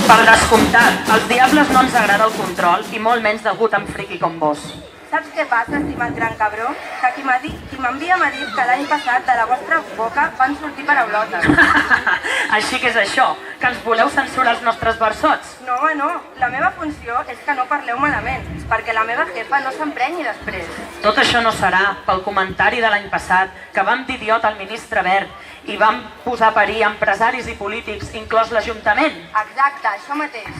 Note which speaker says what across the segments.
Speaker 1: Per descomptat, als diables no ens agrada el control i molt menys d'algú tan friqui com vos.
Speaker 2: Saps què passa, estimat gran cabró? Que qui m'envia m'ha dit que l'any passat de la vostra boca van sortir paraulotes.
Speaker 1: Així que és això, que ens voleu censurar els nostres versots.
Speaker 2: No, home, no. La meva funció és que no parleu malament, perquè la meva jefa no s'emprenyi després.
Speaker 1: Tot això no serà pel comentari de l'any passat, que vam dir idiota al ministre Wert i vam posar a parir empresaris i polítics, inclòs l'Ajuntament.
Speaker 2: Exacte, això mateix.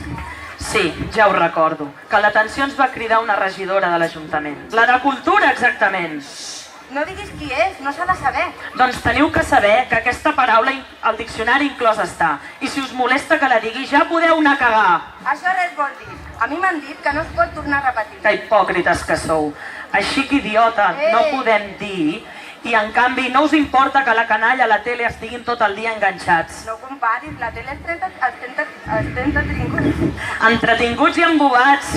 Speaker 1: Sí, ja ho recordo, que a l'atenció ens va cridar una regidora de l'Ajuntament. La de Cultura, exactament.
Speaker 2: No diguis qui és, no s'ha de saber.
Speaker 1: Doncs teniu que saber que aquesta paraula al diccionari inclòs està. I si us molesta que la digui, ja podeu anar a cagar.
Speaker 2: Això res vol dir. A mi m'han dit que no es pot tornar a repetir.
Speaker 1: Que hipòcrites que sou. Així que idiota, no podem dir... I en canvi no us importa que la canalla a la tele estiguin tot el dia enganxats.
Speaker 2: No comparis, la tele els entretinguts.
Speaker 1: Entretinguts i embobats.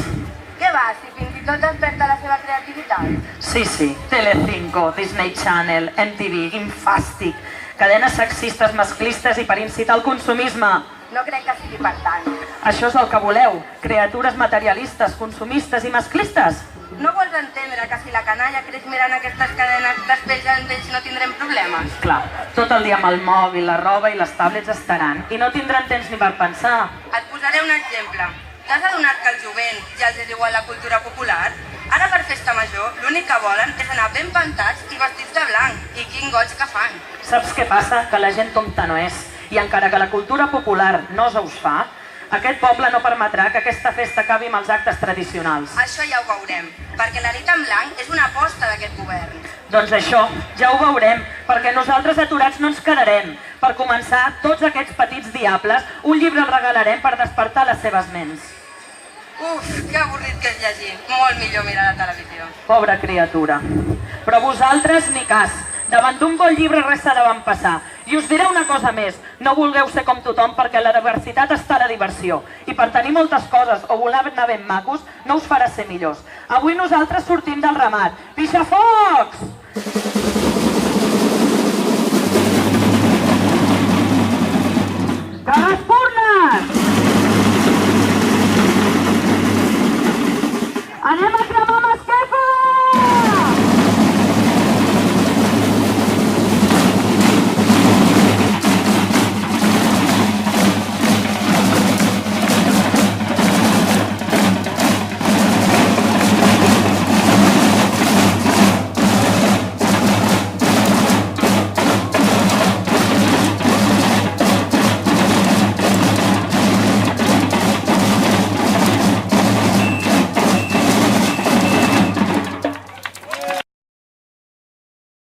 Speaker 2: Què va, si fins i tot desperta la seva creativitat?
Speaker 1: Sí, Telecinco, Disney Channel, MTV, Infàstic, cadenes sexistes, masclistes i per incitar al consumisme.
Speaker 2: No crec que sigui per tant.
Speaker 1: Això és el que voleu, criatures materialistes, consumistes i masclistes?
Speaker 2: No vols entendre que si la canalla creix mirant aquestes cadenes, després ja ells no tindrem problemes?
Speaker 1: Clar, tot el dia amb el mòbil, la roba i les tablets estaran i no tindran temps ni per pensar.
Speaker 2: Et posaré un exemple. T'has adonat que el jovent ja els és igual la cultura popular? Ara per festa major l'únic que volen és anar ben pentats i vestits de blanc. I quin goig que fan.
Speaker 1: Saps què passa? Que la gent tonta no és. I encara que la cultura popular no us fa, aquest poble no permetrà que aquesta festa acabi amb els actes tradicionals.
Speaker 2: Això ja ho veurem, perquè la nit en blanc és una aposta d'aquest govern.
Speaker 1: Doncs això, ja ho veurem, perquè nosaltres aturats no ens quedarem. Per començar, tots aquests petits diables, un llibre els regalarem per despertar les seves ments.
Speaker 2: Uf, que avorrit que és llegir. Molt millor mirar la televisió.
Speaker 1: Pobra criatura. Però vosaltres ni cas. Davant d'un bon llibre res s'ha d'avantpassar. I us diré una cosa més, no vulgueu ser com tothom perquè la diversitat està a la diversió. I per tenir moltes coses o voler anar ben macos, no us farà ser millors. Avui nosaltres sortim del ramat. Pixafocs! Que l'espurnes! Anem a